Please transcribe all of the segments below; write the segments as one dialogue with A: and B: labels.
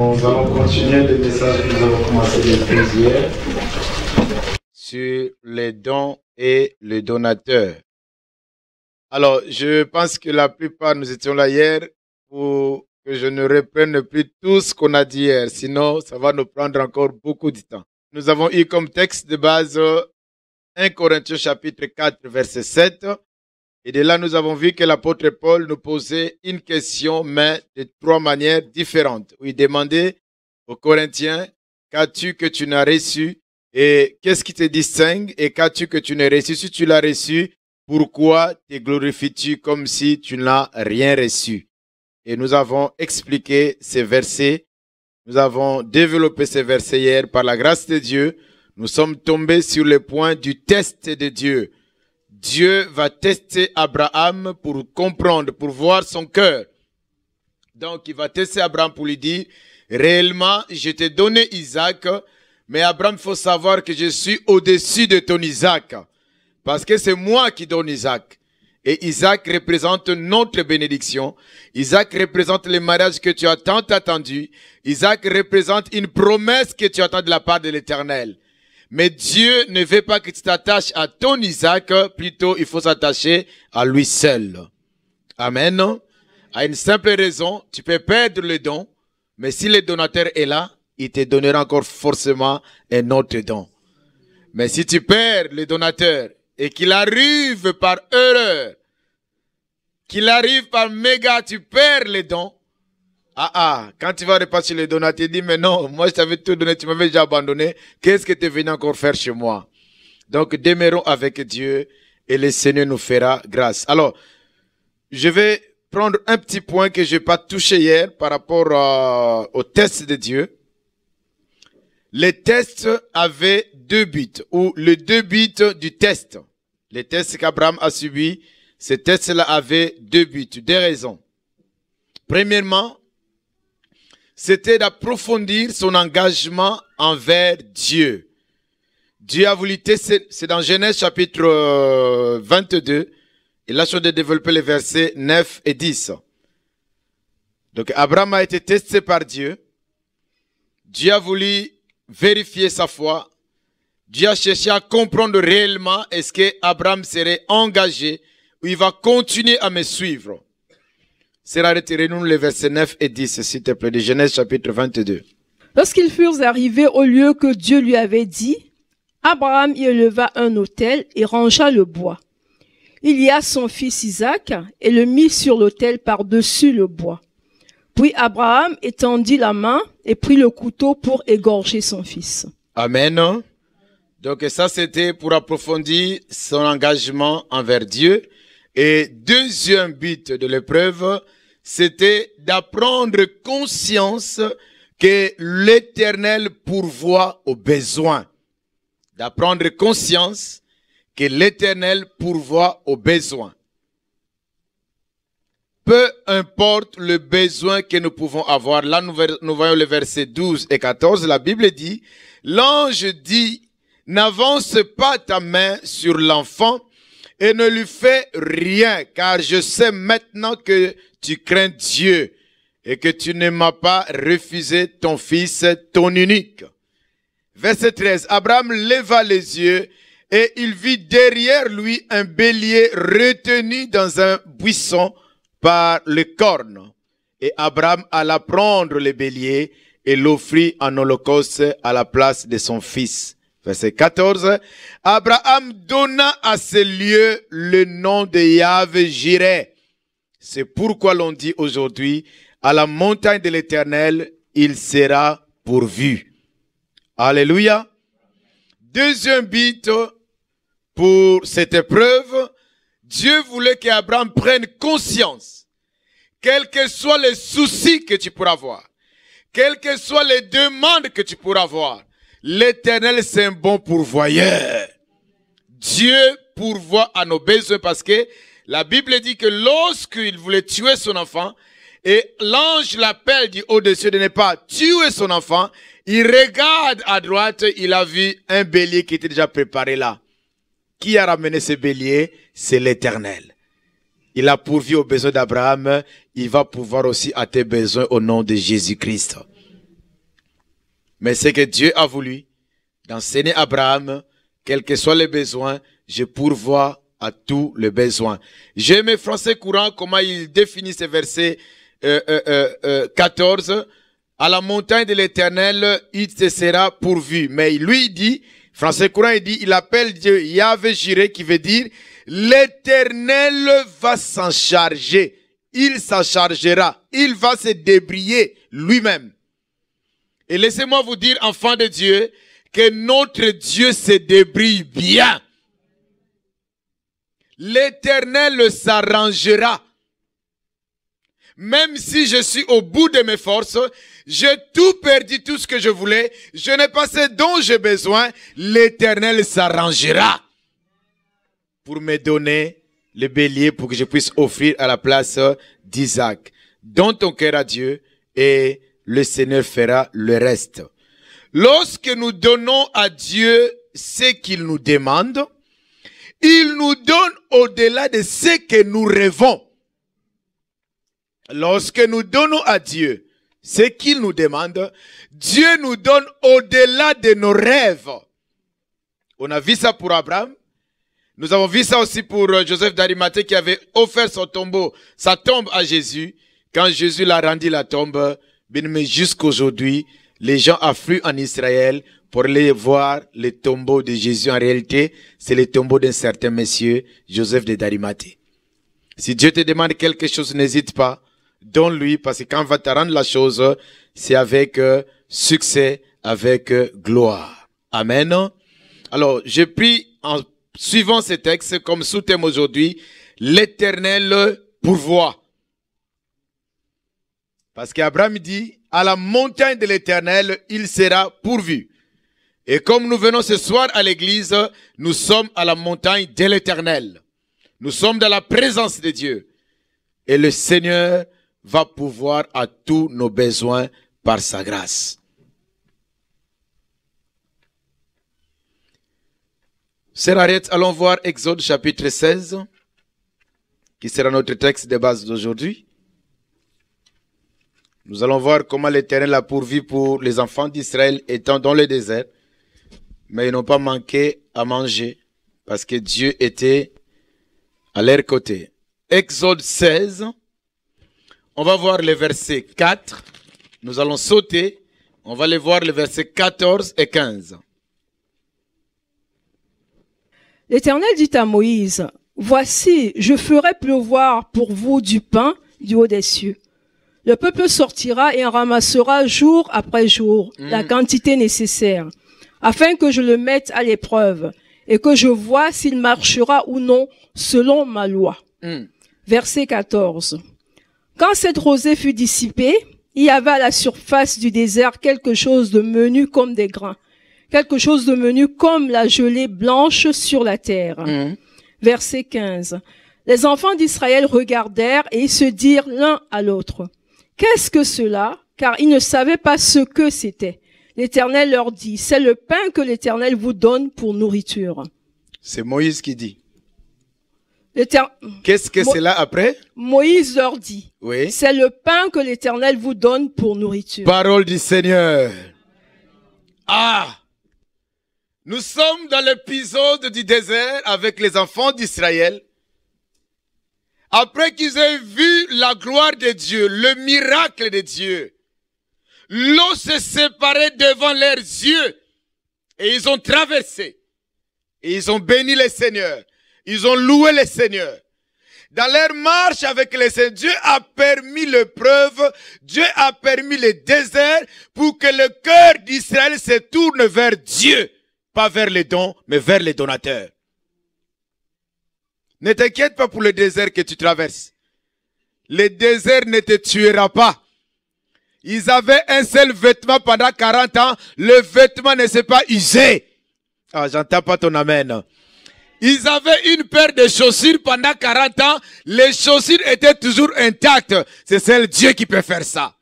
A: Nous allons continuer le message que nous avons commencé depuis hier sur les dons et le donateur. Alors, je pense que la plupart nous étions là hier pour que je ne reprenne plus tout ce qu'on a dit hier, sinon ça va nous prendre encore beaucoup de temps. Nous avons eu comme texte de base 1 Corinthiens chapitre 4 verset 7. Et de là, nous avons vu que l'apôtre Paul nous posait une question, mais de 3 manières différentes. Où il demandait aux Corinthiens, qu'as-tu que tu n'as reçu? Et qu'est-ce qui te distingue? Et qu'as-tu que tu n'as reçu? Si tu l'as reçu, pourquoi te glorifies-tu comme si tu n'as rien reçu? Et nous avons expliqué ces versets. Nous avons développé ces versets hier par la grâce de Dieu. Nous sommes tombés sur le point du test de Dieu. Dieu va tester Abraham pour comprendre, pour voir son cœur. Donc, il va tester Abraham pour lui dire, réellement, je t'ai donné Isaac, mais Abraham, il faut savoir que je suis au-dessus de ton Isaac. Parce que c'est moi qui donne Isaac. Et Isaac représente notre bénédiction. Isaac représente le mariage que tu as tant attendu. Isaac représente une promesse que tu attends de la part de l'Éternel. Mais Dieu ne veut pas que tu t'attaches à ton Isaac, plutôt il faut s'attacher à lui seul. Amen. À une simple raison, tu peux perdre le don, mais si le donateur est là, il te donnera encore forcément un autre don. Mais si tu perds le donateur et qu'il arrive par erreur, qu'il arrive par méga, tu perds le don, quand tu vas repasser le donateur, tu dis, mais non, moi je t'avais tout donné, tu m'avais déjà abandonné, qu'est-ce que tu es venu encore faire chez moi? Donc, demeurons avec Dieu et le Seigneur nous fera grâce. Alors, je vais prendre un petit point que je n'ai pas touché hier par rapport au test de Dieu. Les tests avaient 2 buts, ou les 2 buts du test. Les tests qu'Abraham a subis, ces tests-là avaient 2 buts, 2 raisons. Premièrement, c'était d'approfondir son engagement envers Dieu. Dieu a voulu tester, c'est dans Genèse chapitre 22, et là je vais développer les versets 9 et 10. Donc Abraham a été testé par Dieu. Dieu a voulu vérifier sa foi. Dieu a cherché à comprendre réellement est-ce que Abraham serait engagé ou il va continuer à me suivre. Sera retirez-nous les versets 9 et 10, s'il te plaît, de Genèse chapitre 22.
B: Lorsqu'ils furent arrivés au lieu que Dieu lui avait dit, Abraham y éleva un autel et rangea le bois. Il y a son fils Isaac et le mit sur l'autel par-dessus le bois. Puis Abraham étendit la main et prit le couteau pour égorger son fils. Amen.
A: Donc ça c'était pour approfondir son engagement envers Dieu. Et deuxième but de l'épreuve, c'était d'apprendre conscience que l'Éternel pourvoit aux besoins. D'apprendre conscience que l'Éternel pourvoit aux besoins. Peu importe le besoin que nous pouvons avoir. Là, nous voyons les versets 12 et 14. La Bible dit, l'ange dit, n'avance pas ta main sur l'enfant et ne lui fais rien, car je sais maintenant que tu crains Dieu et que tu ne m'as pas refusé ton fils, ton unique. Verset 13, Abraham leva les yeux et il vit derrière lui un bélier retenu dans un buisson par les cornes. Et Abraham alla prendre le bélier et l'offrit en holocauste à la place de son fils. Verset 14, Abraham donna à ce lieu le nom de Yahvé-Jireh. C'est pourquoi l'on dit aujourd'hui, à la montagne de l'Éternel, il sera pourvu. Alléluia. Deuxième but pour cette épreuve, Dieu voulait qu'Abraham prenne conscience, quels que soient les soucis que tu pourras avoir, quelles que soient les demandes que tu pourras avoir, l'Éternel, c'est un bon pourvoyeur. Dieu pourvoit à nos besoins parce que la Bible dit que lorsqu'il voulait tuer son enfant, et l'ange l'appelle du haut-dessus de ne pas tuer son enfant, il regarde à droite, il a vu un bélier qui était déjà préparé là. Qui a ramené ce bélier? C'est l'Éternel. Il a pourvu aux besoins d'Abraham, il va pouvoir aussi à tes besoins au nom de Jésus-Christ. Mais c'est que Dieu a voulu d'enseigner à Abraham, quels que soient les besoins, je pourvois à tous les besoins. J'aime le français courant, comment il définit ce verset 14. À la montagne de l'Éternel, il te sera pourvu. Mais lui, il dit, français courant, il dit, il appelle Dieu Yahvé Jireh, qui veut dire, l'Éternel va s'en charger. Il s'en chargera. Il va se débrouiller lui-même. Et laissez-moi vous dire, enfants de Dieu, que notre Dieu se débrouille bien. L'Éternel s'arrangera. Même si je suis au bout de mes forces, j'ai tout perdu, tout ce que je voulais, je n'ai pas ce dont j'ai besoin, l'Éternel s'arrangera pour me donner le bélier pour que je puisse offrir à la place d'Isaac. Donne ton cœur à Dieu et le Seigneur fera le reste. Lorsque nous donnons à Dieu ce qu'il nous demande, il nous donne au-delà de ce que nous rêvons. Lorsque nous donnons à Dieu ce qu'il nous demande, Dieu nous donne au-delà de nos rêves. On a vu ça pour Abraham. Nous avons vu ça aussi pour Joseph d'Arimathée qui avait offert son tombeau, sa tombe à Jésus. Quand Jésus l'a rendu la tombe, mais jusqu'aujourd'hui, les gens affluent en Israël pour aller voir le tombeau de Jésus. En réalité, c'est le tombeau d'un certain monsieur, Joseph d'Arimathée. Si Dieu te demande quelque chose, n'hésite pas. Donne-lui, parce que quand on va te rendre la chose, c'est avec succès, avec gloire. Amen. Alors, je prie en suivant ce texte comme sous-thème aujourd'hui, l'Éternel pourvoit. Parce qu'Abraham dit, à la montagne de l'Éternel, il sera pourvu. Et comme nous venons ce soir à l'église, nous sommes à la montagne de l'Éternel. Nous sommes dans la présence de Dieu. Et le Seigneur va pourvoir à tous nos besoins par sa grâce. Sœur Ariette, allons voir Exode chapitre 16, qui sera notre texte de base d'aujourd'hui. Nous allons voir comment l'Éternel a pourvu pour les enfants d'Israël étant dans le désert, mais ils n'ont pas manqué à manger parce que Dieu était à leur côté. Exode 16, on va voir le verset 4, nous allons sauter, on va aller voir les versets 14 et 15.
B: L'Éternel dit à Moïse, « Voici, je ferai pleuvoir pour vous du pain du haut des cieux. Le peuple sortira et en ramassera jour après jour la quantité nécessaire, afin que je le mette à l'épreuve et que je vois s'il marchera ou non selon ma loi. » Verset 14. Quand cette rosée fut dissipée, il y avait à la surface du désert quelque chose de menu comme des grains, quelque chose de menu comme la gelée blanche sur la terre. Verset 15. Les enfants d'Israël regardèrent et ils se dirent l'un à l'autre, « Qu'est-ce que cela ?» Car ils ne savaient pas ce que c'était. L'Éternel leur dit, « C'est le pain que l'Éternel vous donne pour nourriture. »
A: C'est Moïse qui dit. Qu'est-ce que c'est là après?
B: Moïse leur dit,
A: oui.
B: C'est le pain que l'Éternel vous donne pour nourriture.
A: Parole du Seigneur. Ah! Nous sommes dans l'épisode du désert avec les enfants d'Israël. Après qu'ils aient vu la gloire de Dieu, le miracle de Dieu, l'eau s'est séparée devant leurs yeux et ils ont traversé. Et ils ont béni le Seigneur. Ils ont loué le Seigneur. Dans leur marche avec le Seigneur, Dieu a permis l'épreuve, Dieu a permis le désert pour que le cœur d'Israël se tourne vers Dieu. Pas vers les dons, mais vers les donateurs. Ne t'inquiète pas pour le désert que tu traverses. Le désert ne te tuera pas. Ils avaient un seul vêtement pendant 40 ans. Le vêtement ne s'est pas usé. Ah, j'entends pas ton amen. Ils avaient une paire de chaussures pendant 40 ans. Les chaussures étaient toujours intactes. C'est seul Dieu qui peut faire ça.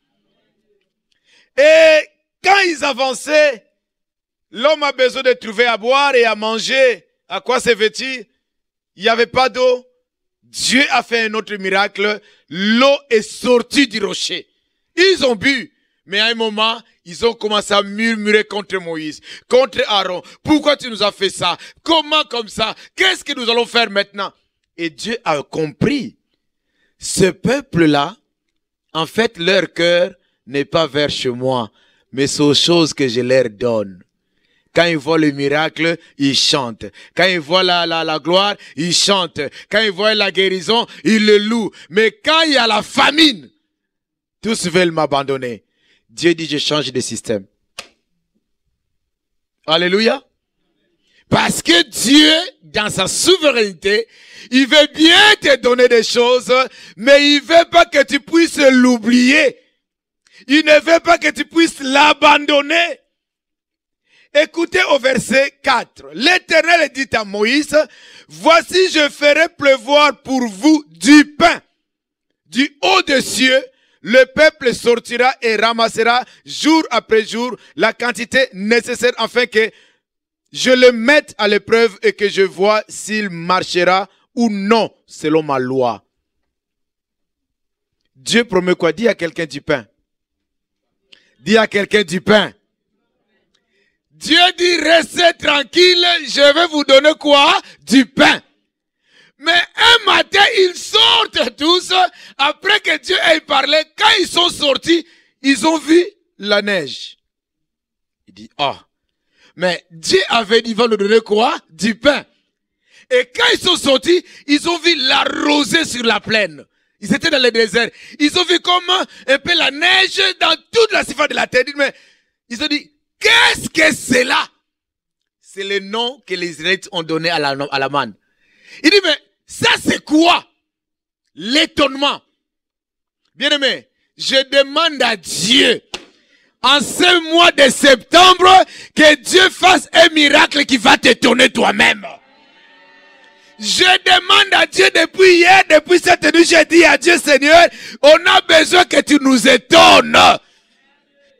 A: Et quand ils avançaient, l'homme a besoin de trouver à boire et à manger. À quoi se vêtir? Il n'y avait pas d'eau. Dieu a fait un autre miracle. L'eau est sortie du rocher. Ils ont bu, Mais à un moment, ils ont commencé à murmurer contre Moïse, contre Aaron. Pourquoi tu nous as fait ça? Comment comme ça? Qu'est-ce que nous allons faire maintenant? Et Dieu a compris. Ce peuple-là, en fait, leur cœur n'est pas vers chez moi, mais c'est aux choses que je leur donne. Quand ils voient le miracle, ils chantent. Quand ils voient la gloire, ils chantent. Quand ils voient la guérison, ils le louent. Mais quand il y a la famine, tous veulent m'abandonner. Dieu dit, je change de système. Alléluia. Parce que Dieu, dans sa souveraineté, il veut bien te donner des choses, mais il veut pas que tu puisses l'oublier. Il ne veut pas que tu puisses l'abandonner. Écoutez au verset 4. L'Éternel dit à Moïse, voici je ferai pleuvoir pour vous du pain du haut des cieux. Le peuple sortira et ramassera jour après jour la quantité nécessaire afin que je le mette à l'épreuve et que je vois s'il marchera ou non selon ma loi. Dieu promet quoi? Dis à quelqu'un du pain. Dis à quelqu'un du pain. Dieu dit, restez tranquille, je vais vous donner quoi? Du pain. Mais un matin, ils sortent tous, après que Dieu ait parlé, quand ils sont sortis, ils ont vu la neige. Il dit, mais Dieu avait dit, il va nous donner quoi? Du pain. Et quand ils sont sortis, ils ont vu la rosée sur la plaine. Ils étaient dans le désert. Ils ont vu comme un peu la neige dans toute la surface de la terre. Mais ils ont dit, qu'est-ce que c'est là? C'est le nom que les Israélites ont donné à la manne. Il dit, mais ça c'est quoi? L'étonnement. Bien-aimé, je demande à Dieu, en ce mois de septembre, que Dieu fasse un miracle qui va t'étonner toi-même. Je demande à Dieu depuis hier, depuis cette nuit, j'ai dit à Dieu, Seigneur, on a besoin que tu nous étonnes.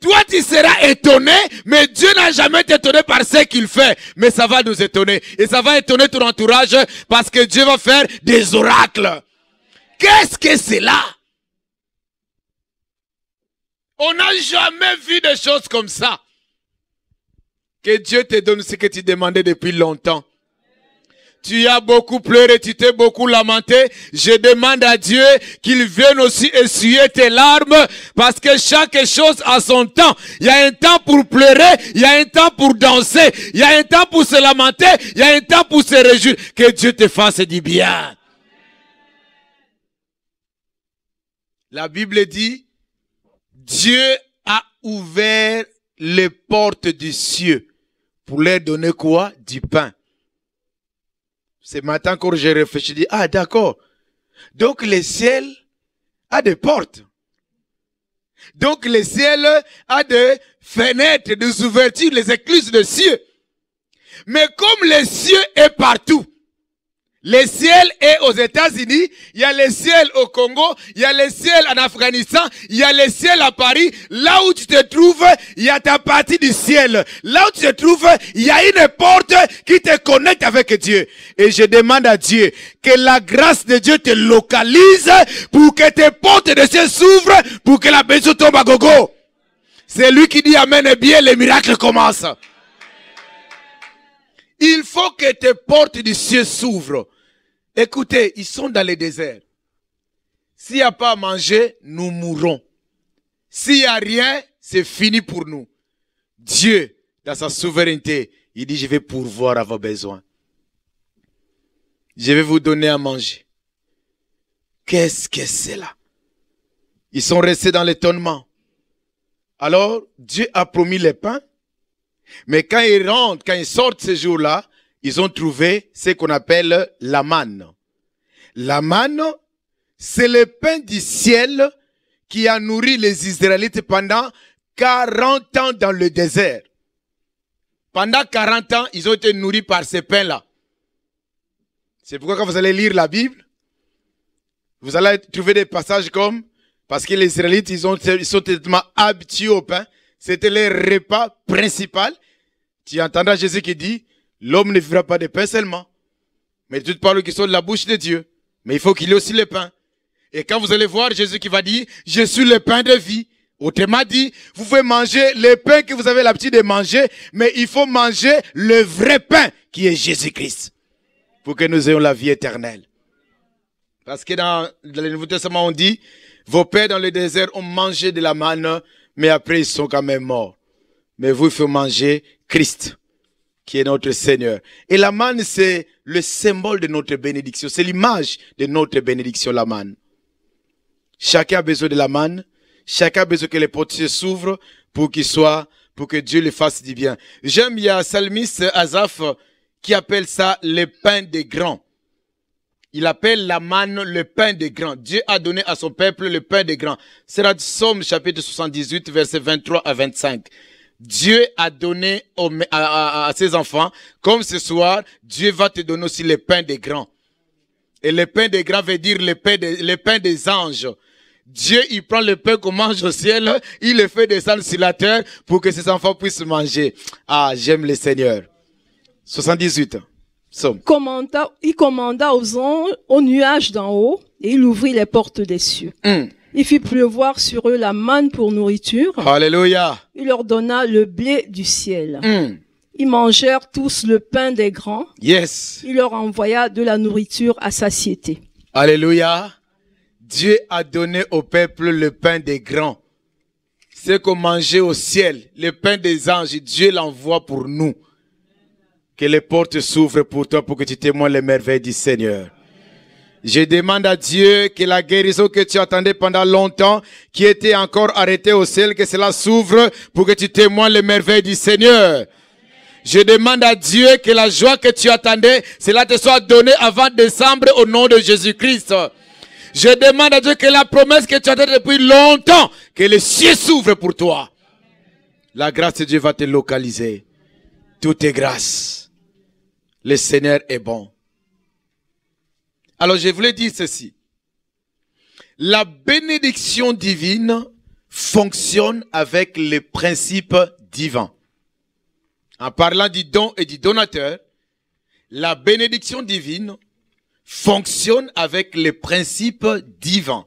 A: Toi, tu seras étonné, mais Dieu n'a jamais été étonné par ce qu'il fait. Mais ça va nous étonner. Et ça va étonner ton entourage parce que Dieu va faire des oracles. Qu'est-ce que c'est là? On n'a jamais vu des choses comme ça. Que Dieu te donne ce que tu demandais depuis longtemps. Tu as beaucoup pleuré, tu t'es beaucoup lamenté. Je demande à Dieu qu'il vienne aussi essuyer tes larmes parce que chaque chose a son temps. Il y a un temps pour pleurer, il y a un temps pour danser, il y a un temps pour se lamenter, il y a un temps pour se réjouir. Que Dieu te fasse du bien. La Bible dit, Dieu a ouvert les portes du ciel pour leur donner quoi? Du pain. Ce matin, quand j'ai réfléchi, je dis, d'accord. Donc, le ciel a des portes. Donc, le ciel a des fenêtres, des ouvertures, les écluses de cieux. Mais comme le ciel est partout, le ciel est aux États-Unis, il y a le ciel au Congo, il y a le ciel en Afghanistan, il y a le ciel à Paris. Là où tu te trouves, il y a ta partie du ciel. Là où tu te trouves, il y a une porte qui te connecte avec Dieu. Et je demande à Dieu que la grâce de Dieu te localise pour que tes portes de ciel s'ouvrent, pour que la bénédiction tombe à gogo. C'est lui qui dit amen et bien, les miracles commencent. Il faut que tes portes du ciel s'ouvrent. Écoutez, ils sont dans le désert. S'il n'y a pas à manger, nous mourrons. S'il n'y a rien, c'est fini pour nous. Dieu, dans sa souveraineté, il dit, je vais pourvoir à vos besoins. Je vais vous donner à manger. Qu'est-ce que c'est là? Ils sont restés dans l'étonnement. Alors, Dieu a promis les pains. Mais quand ils rentrent, quand ils sortent ce jour-là, ils ont trouvé ce qu'on appelle la manne. La manne, c'est le pain du ciel qui a nourri les Israélites pendant 40 ans dans le désert. Pendant 40 ans, ils ont été nourris par ce pain-là. C'est pourquoi quand vous allez lire la Bible, vous allez trouver des passages comme, parce que les Israélites, ils sont tellement habitués au pain. C'était leur repas principal. Tu entendras Jésus qui dit, l'homme ne vivra pas de pain seulement, mais de toutes paroles qui sont de la bouche de Dieu. Mais il faut qu'il y ait aussi le pain. Et quand vous allez voir Jésus qui va dire, je suis le pain de vie. Autrement dit, vous pouvez manger le pain que vous avez l'habitude de manger, mais il faut manger le vrai pain qui est Jésus-Christ pour que nous ayons la vie éternelle. Parce que dans le Nouveau Testament, on dit, vos pères dans le désert ont mangé de la manne, mais après ils sont quand même morts. Mais vous, il faut manger Christ, qui est notre Seigneur. Et la manne, c'est le symbole de notre bénédiction. C'est l'image de notre bénédiction, la manne. Chacun a besoin de la manne. Chacun a besoin que les portes s'ouvrent pour que Dieu le fasse du bien. J'aime, il y a un psalmiste, Asaph, qui appelle ça le pain des grands. Il appelle la manne le pain des grands. Dieu a donné à son peuple le pain des grands. C'est la Somme chapitre 78, versets 23 à 25. Dieu a donné à ses enfants, comme ce soir, Dieu va te donner aussi le pain des grands. Et le pain des grands veut dire le pain des anges. Dieu, il prend le pain qu'on mange au ciel, il le fait descendre sur la terre pour que ses enfants puissent manger. Ah, j'aime le Seigneur. 78. Somme.
B: Il commanda aux nuages d'en haut et il ouvrit les portes des cieux. Il fit pleuvoir sur eux la manne pour nourriture.
A: Alléluia.
B: Il leur donna le blé du ciel. Ils mangèrent tous le pain des grands.
A: Yes.
B: Il leur envoya de la nourriture à satiété.
A: Alléluia. Dieu a donné au peuple le pain des grands. C'est qu'on mangeait au ciel, le pain des anges. Dieu l'envoie pour nous. Que les portes s'ouvrent pour toi pour que tu témoignes les merveilles du Seigneur. Je demande à Dieu que la guérison que tu attendais pendant longtemps, qui était encore arrêtée au ciel, que cela s'ouvre pour que tu témoignes les merveilles du Seigneur. Je demande à Dieu que la joie que tu attendais, cela te soit donnée avant décembre au nom de Jésus-Christ. Je demande à Dieu que la promesse que tu attendais depuis longtemps, que les cieux s'ouvrent pour toi. La grâce de Dieu va te localiser. Tout est grâce. Le Seigneur est bon. Alors je voulais dire ceci. La bénédiction divine fonctionne avec les principes divins. En parlant du don et du donateur, la bénédiction divine fonctionne avec les principes divins.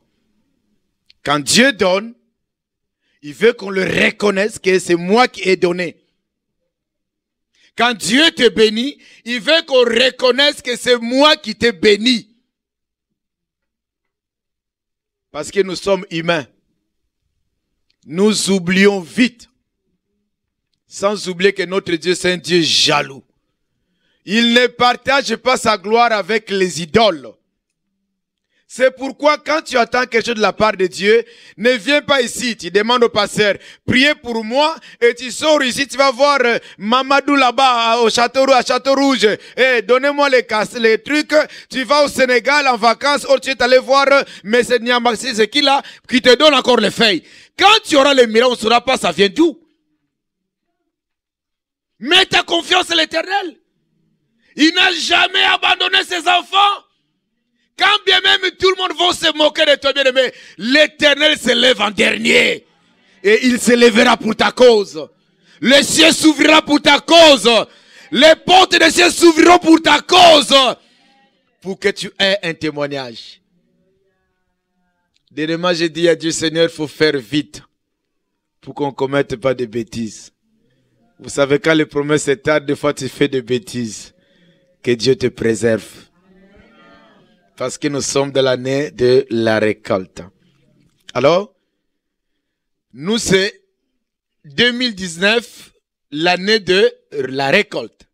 A: Quand Dieu donne, il veut qu'on le reconnaisse que c'est moi qui ai donné. Quand Dieu te bénit, il veut qu'on reconnaisse que c'est moi qui t'ai béni. Parce que nous sommes humains. Nous oublions vite. Sans oublier que notre Dieu, c'est un Dieu jaloux. Il ne partage pas sa gloire avec les idoles. C'est pourquoi quand tu attends quelque chose de la part de Dieu, ne viens pas ici, tu demandes au pasteur, priez pour moi, et tu sors ici, tu vas voir Mamadou là-bas à Château Rouge, et donnez-moi les trucs, tu vas au Sénégal en vacances, ou tu es allé voir M. Niamaxi, c'est qui là, qui te donne encore les feuilles. Quand tu auras les miracles, on ne saura pas ça vient d'où. Mets ta confiance en l'Éternel. Il n'a jamais abandonné ses enfants. Quand bien même tout le monde va se moquer de toi, bien-aimé, l'Éternel se lève en dernier. Et il se lèvera pour ta cause. Le ciel s'ouvrira pour ta cause. Les portes des cieux s'ouvriront pour ta cause. Pour que tu aies un témoignage. Dernièrement, j'ai dit à Dieu, Seigneur, il faut faire vite. Pour qu'on ne commette pas de bêtises. Vous savez, quand les promesses sont tard, des fois tu fais des bêtises. Que Dieu te préserve. Parce que nous sommes dans l'année de la récolte. Alors, nous c'est 2019, l'année de la récolte.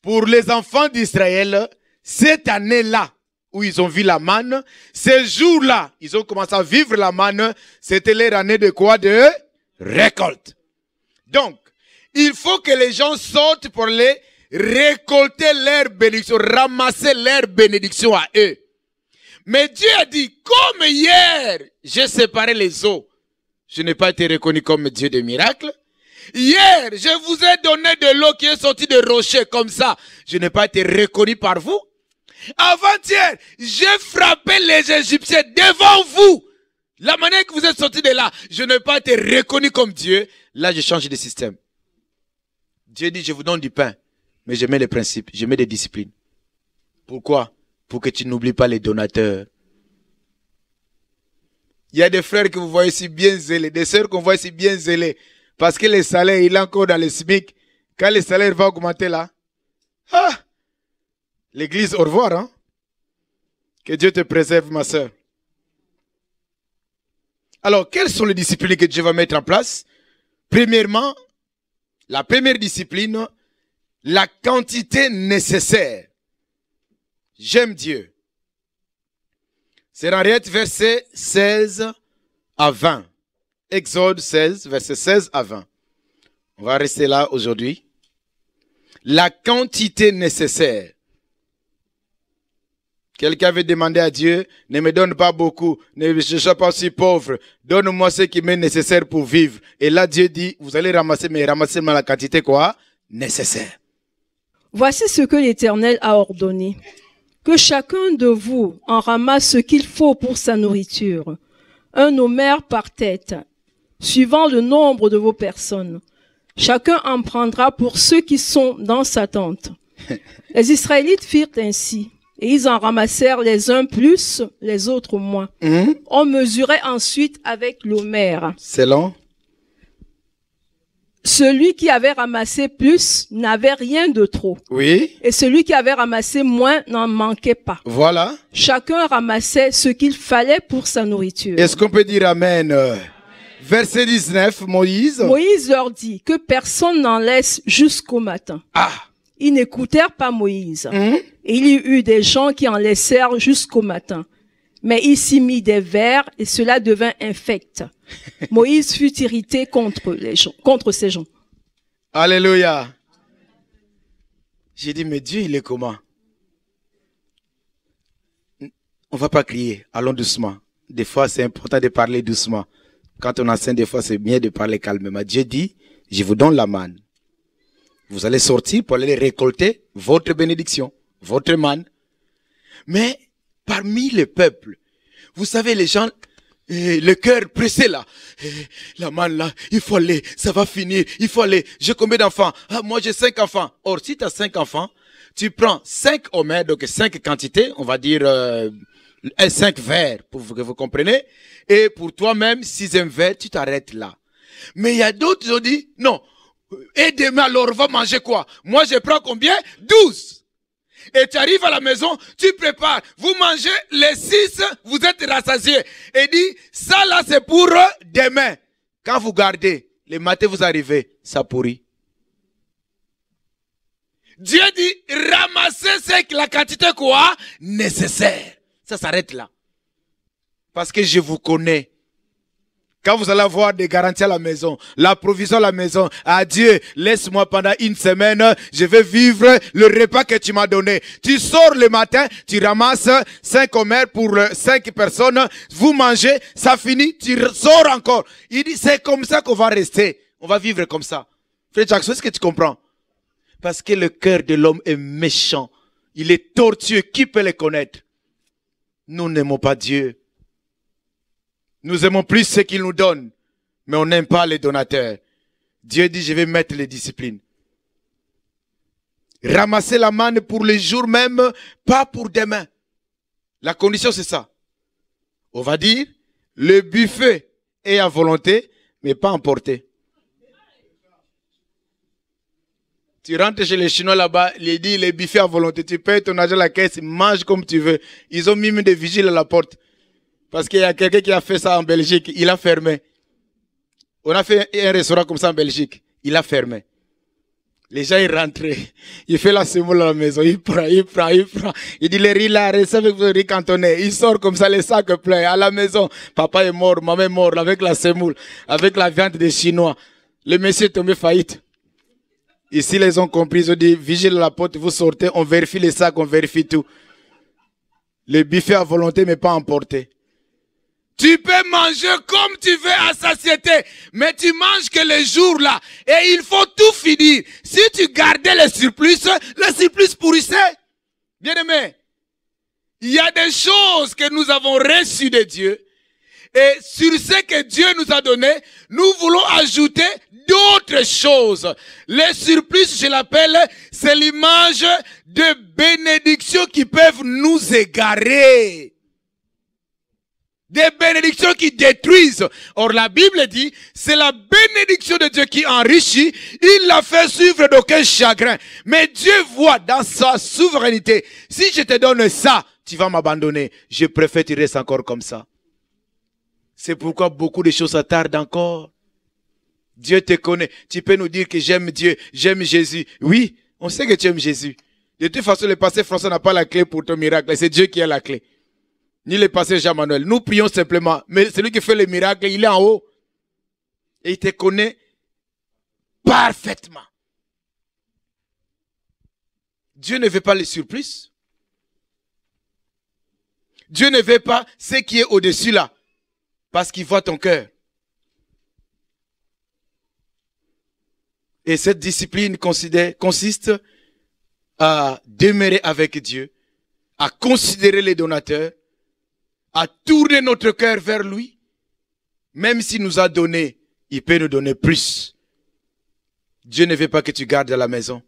A: Pour les enfants d'Israël, cette année-là, où ils ont vu la manne, ces jours-là, ils ont commencé à vivre la manne, c'était leur année de quoi? De récolte. Donc, il faut que les gens sortent pour les récolter leur bénédiction, ramasser leur bénédiction à eux. Mais Dieu a dit, comme hier, j'ai séparé les eaux. Je n'ai pas été reconnu comme Dieu de miracles. Hier, je vous ai donné de l'eau qui est sortie de rochers comme ça. Je n'ai pas été reconnu par vous. Avant-hier, j'ai frappé les Égyptiens devant vous. La manière que vous êtes sortis de là, je n'ai pas été reconnu comme Dieu. Là, je change de système. Dieu dit, je vous donne du pain. Mais je mets les principes, je mets des disciplines. Pourquoi? Pour que tu n'oublies pas les donateurs. Il y a des frères que vous voyez ici bien zélés, des sœurs qu'on voit ici bien zélés. Parce que le salaire, il est encore dans le SMIC. Quand le salaire va augmenter là, l'église, au revoir. Hein? Que Dieu te préserve, ma sœur. Alors, quelles sont les disciplines que Dieu va mettre en place? Premièrement, la première discipline, la quantité nécessaire. J'aime Dieu. C'est Henriette, verset 16 à 20. Exode 16, verset 16 à 20. On va rester là aujourd'hui. La quantité nécessaire. Quelqu'un avait demandé à Dieu, ne me donne pas beaucoup, ne sois pas aussi pauvre, donne-moi ce qui m'est nécessaire pour vivre. Et là, Dieu dit, vous allez ramasser, mais ramassez la quantité quoi? Nécessaire.
B: Voici ce que l'Éternel a ordonné. Que chacun de vous en ramasse ce qu'il faut pour sa nourriture. Un homère par tête, suivant le nombre de vos personnes. Chacun en prendra pour ceux qui sont dans sa tente. Les Israélites firent ainsi. Et ils en ramassèrent les uns plus, les autres moins. On mesurait ensuite avec l'homère.
A: Selon?
B: Celui qui avait ramassé plus n'avait rien de trop.
A: Oui.
B: Et celui qui avait ramassé moins n'en manquait pas.
A: Voilà.
B: Chacun ramassait ce qu'il fallait pour sa nourriture.
A: Est-ce qu'on peut dire Amen? Verset 19, Moïse.
B: Moïse leur dit que personne n'en laisse jusqu'au matin. Ils n'écoutèrent pas Moïse. Et il y eut des gens qui en laissèrent jusqu'au matin. Mais il s'y mit des vers et cela devint infect. Moïse fut irrité contre ces gens.
A: Alléluia. J'ai dit, mais Dieu, il est comment? On va pas crier, allons doucement. Des fois, c'est important de parler doucement. Quand on enseigne, des fois, c'est bien de parler calmement. Dieu dit, je vous donne la manne. Vous allez sortir pour aller récolter votre bénédiction, votre manne. Mais parmi le peuple, vous savez, les gens, le cœur pressé là, la manne là, il faut aller, ça va finir, il faut aller. J'ai combien d'enfants? Moi j'ai 5 enfants. Or, si tu as 5 enfants, tu prends 5 homères, donc 5 quantités, on va dire 5 verres, pour que vous compreniez. Et pour toi-même, 6e verre, tu t'arrêtes là. Mais il y a d'autres qui ont dit, non, et demain alors on va manger quoi? Moi je prends combien? 12. Et tu arrives à la maison, tu prépares, vous mangez les 6, vous êtes rassasiés. Et dit, ça là c'est pour demain. Quand vous gardez, le matin vous arrivez, ça pourrit. Dieu dit, ramassez la quantité quoi? Nécessaire. Ça s'arrête là. Parce que je vous connais. Quand vous allez avoir des garanties à la maison, la provision à la maison, à Dieu, laisse-moi pendant une semaine, je vais vivre le repas que tu m'as donné. Tu sors le matin, tu ramasses 5 homères pour 5 personnes, vous mangez, ça finit, tu sors encore. Il dit, c'est comme ça qu'on va rester. On va vivre comme ça. Frère Jackson, est-ce que tu comprends? Parce que le cœur de l'homme est méchant. Il est tortueux. Qui peut le connaître? Nous n'aimons pas Dieu. Nous aimons plus ce qu'il nous donne, mais on n'aime pas les donateurs. Dieu dit, je vais mettre les disciplines. Ramasser la manne pour le jour même, pas pour demain. La condition, c'est ça. On va dire, le buffet est à volonté, mais pas emporté. Tu rentres chez les Chinois là-bas, ils disent, les buffets à volonté, tu payes ton argent à la caisse, mange comme tu veux. Ils ont mis des vigiles à la porte. Parce qu'il y a quelqu'un qui a fait ça en Belgique, il a fermé. On a fait un restaurant comme ça en Belgique, il a fermé. Les gens, ils rentraient. Il fait la semoule à la maison, il prend. Il dit, les riz là, restez avec vos riz cantonais. Il sort comme ça, les sacs pleins. À la maison, papa est mort, maman est mort, avec la semoule, avec la viande des Chinois. Le monsieur est tombé faillite. Ici, les ont compris, ils ont dit, vigile à la porte, vous sortez, on vérifie les sacs, on vérifie tout. Le buffet à volonté, mais pas emporté. Tu peux manger comme tu veux à satiété, mais tu manges que les jours là. Et il faut tout finir. Si tu gardais le surplus pourrissait. Bien aimé, il y a des choses que nous avons reçues de Dieu. Et sur ce que Dieu nous a donné, nous voulons ajouter d'autres choses. Le surplus, je l'appelle, c'est l'image de bénédictions qui peuvent nous égarer. Des bénédictions qui détruisent. Or, la Bible dit, c'est la bénédiction de Dieu qui enrichit. Il l'a fait suivre d'aucun chagrin. Mais Dieu voit dans sa souveraineté. Si je te donne ça, tu vas m'abandonner. Je préfère que tu restes encore comme ça. C'est pourquoi beaucoup de choses tardent encore. Dieu te connaît. Tu peux nous dire que j'aime Dieu, j'aime Jésus. Oui, on sait que tu aimes Jésus. De toute façon, le pasteur François n'a pas la clé pour ton miracle. C'est Dieu qui a la clé. Ni le pasteur Jean-Manuel. Nous prions simplement. Mais celui qui fait le miracle, il est en haut. Et il te connaît parfaitement. Dieu ne veut pas les surprises. Dieu ne veut pas ce qui est au-dessus là. Parce qu'il voit ton cœur. Et cette discipline consiste à demeurer avec Dieu, à considérer les donateurs, à tourner notre cœur vers lui. Même s'il nous a donné, il peut nous donner plus. Dieu ne veut pas que tu gardes à la maison.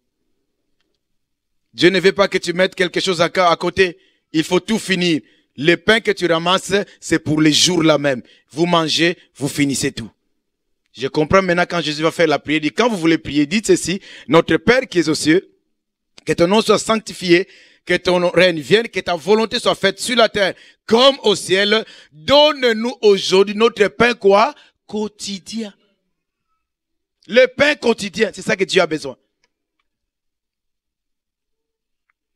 A: Dieu ne veut pas que tu mettes quelque chose à côté. Il faut tout finir. Le pain que tu ramasses, c'est pour les jours là même. Vous mangez, vous finissez tout. Je comprends maintenant quand Jésus va faire la prière. Il dit, quand vous voulez prier, dites ceci. Notre Père qui est aux cieux, que ton nom soit sanctifié, que ton règne vienne, que ta volonté soit faite sur la terre comme au ciel. Donne-nous aujourd'hui notre pain quoi? Quotidien. Le pain quotidien, c'est ça que Dieu a besoin.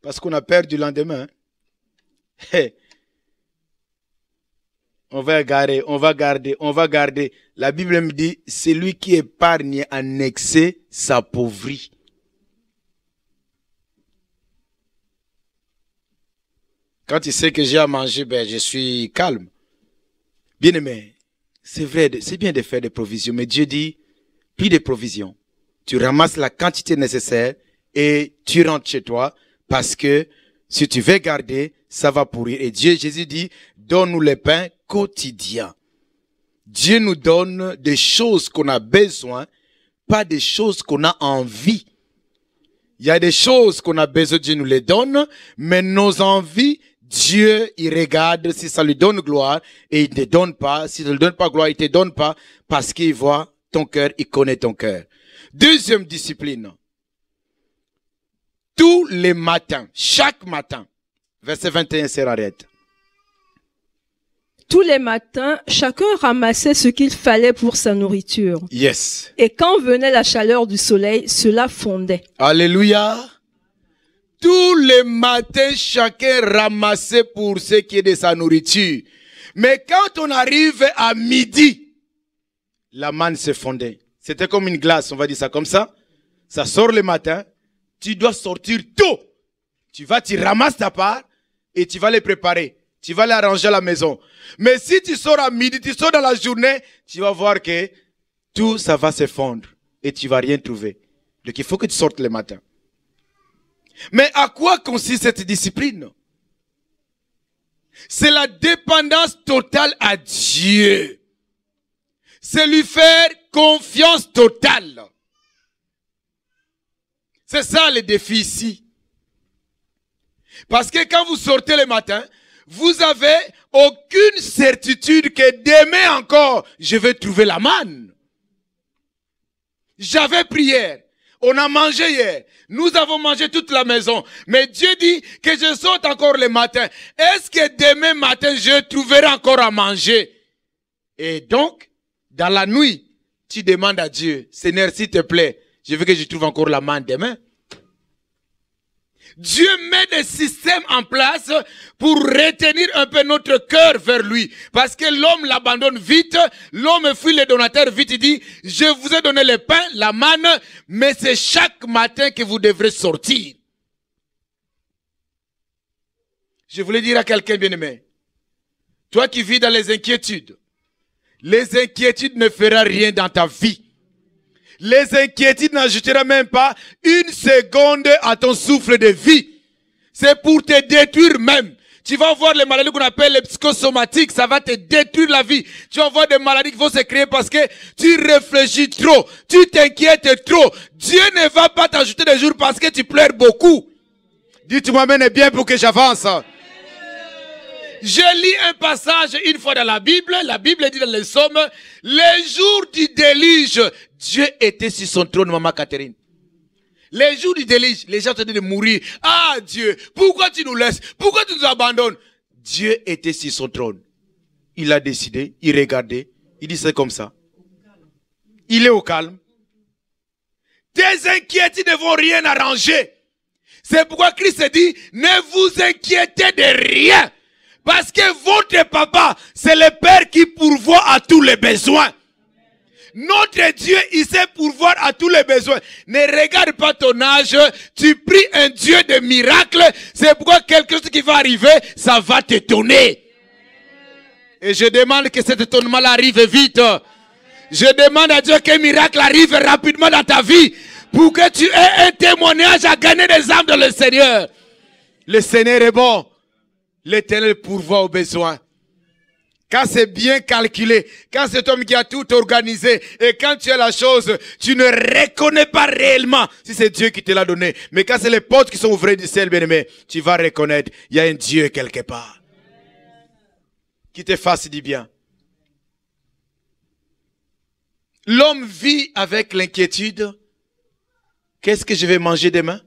A: Parce qu'on a peur du lendemain. Hey. On va garder. La Bible me dit, celui qui épargne en excès s'appauvrit. Quand tu sais que j'ai à manger, ben, je suis calme. Bien aimé, c'est vrai, c'est bien de faire des provisions, mais Dieu dit, plus de provisions. Tu ramasses la quantité nécessaire et tu rentres chez toi parce que si tu veux garder, ça va pourrir. Et Jésus dit, donne-nous le pain quotidien. Dieu nous donne des choses qu'on a besoin, pas des choses qu'on a envie. Il y a des choses qu'on a besoin, Dieu nous les donne, mais nos envies, Dieu, il regarde si ça lui donne gloire et il ne te donne pas. Si ça ne lui donne pas gloire, il ne te donne pas parce qu'il voit ton cœur, il connaît ton cœur. Deuxième discipline. Tous les matins, chaque matin, verset 21, c'est arrête.
B: Tous les matins, chacun ramassait ce qu'il fallait pour sa nourriture.
A: Yes.
B: Et quand venait la chaleur du soleil, cela fondait.
A: Alléluia. Tous les matins, chacun ramassait pour ce qui est de sa nourriture. Mais quand on arrive à midi, la manne se fondait. C'était comme une glace, on va dire ça comme ça. Ça sort le matin. Tu dois sortir tôt. Tu ramasses ta part et tu vas les préparer. Tu vas les arranger à la maison. Mais si tu sors à midi, tu sors dans la journée, tu vas voir que tout ça va se fondre et tu vas rien trouver. Donc il faut que tu sortes le matin. Mais à quoi consiste cette discipline? C'est la dépendance totale à Dieu. C'est lui faire confiance totale. C'est ça le défi ici. Parce que quand vous sortez le matin, vous avez aucune certitude que demain encore, je vais trouver la manne. J'avais prière. On a mangé hier. Nous avons mangé toute la maison. Mais Dieu dit que je saute encore le matin. Est-ce que demain matin, je trouverai encore à manger? Et donc, dans la nuit, tu demandes à Dieu, Seigneur, s'il te plaît, je veux que je trouve encore la manne demain. Dieu met des systèmes en place pour retenir un peu notre cœur vers lui. Parce que l'homme l'abandonne vite, l'homme fuit les donateurs vite, il dit, je vous ai donné le pain, la manne, mais c'est chaque matin que vous devrez sortir. Je voulais dire à quelqu'un bien-aimé, toi qui vis dans les inquiétudes ne feront rien dans ta vie. Les inquiétudes n'ajouteront même pas une seconde à ton souffle de vie. C'est pour te détruire même. Tu vas voir les maladies qu'on appelle les psychosomatiques, ça va te détruire la vie. Tu vas voir des maladies qui vont se créer parce que tu réfléchis trop, tu t'inquiètes trop. Dieu ne va pas t'ajouter des jours parce que tu pleures beaucoup. Dis-tu m'amènes bien pour que j'avance. Je lis un passage une fois dans la Bible dit dans les Psaumes, les jours du déluge, Dieu était sur son trône, maman Catherine. Les jours du déluge, les gens sont en train de mourir. Ah Dieu, pourquoi tu nous laisses? Pourquoi tu nous abandonnes? Dieu était sur son trône. Il a décidé, il regardait, il dit c'est comme ça. Il est au calme. Tes inquiétudes ne vont rien arranger. C'est pourquoi Christ dit, ne vous inquiétez de rien. Parce que votre papa, c'est le Père qui pourvoit à tous les besoins. Notre Dieu, il sait pourvoir à tous les besoins. Ne regarde pas ton âge. Tu pries un Dieu de miracles. C'est pourquoi quelque chose qui va arriver, ça va t'étonner. Et je demande que cet étonnement arrive vite. Je demande à Dieu qu'un miracle arrive rapidement dans ta vie. Pour que tu aies un témoignage à gagner des âmes dans le Seigneur. Le Seigneur est bon. L'Éternel pourvoit aux besoins. Quand c'est bien calculé, quand c'est toi qui a tout organisé, et quand tu as la chose, tu ne reconnais pas réellement si c'est Dieu qui te l'a donné. Mais quand c'est les portes qui sont ouvertes du ciel, bien-aimé, tu vas reconnaître, il y a un Dieu quelque part. Qui te fasse du bien. L'homme vit avec l'inquiétude. Qu'est-ce que je vais manger demain?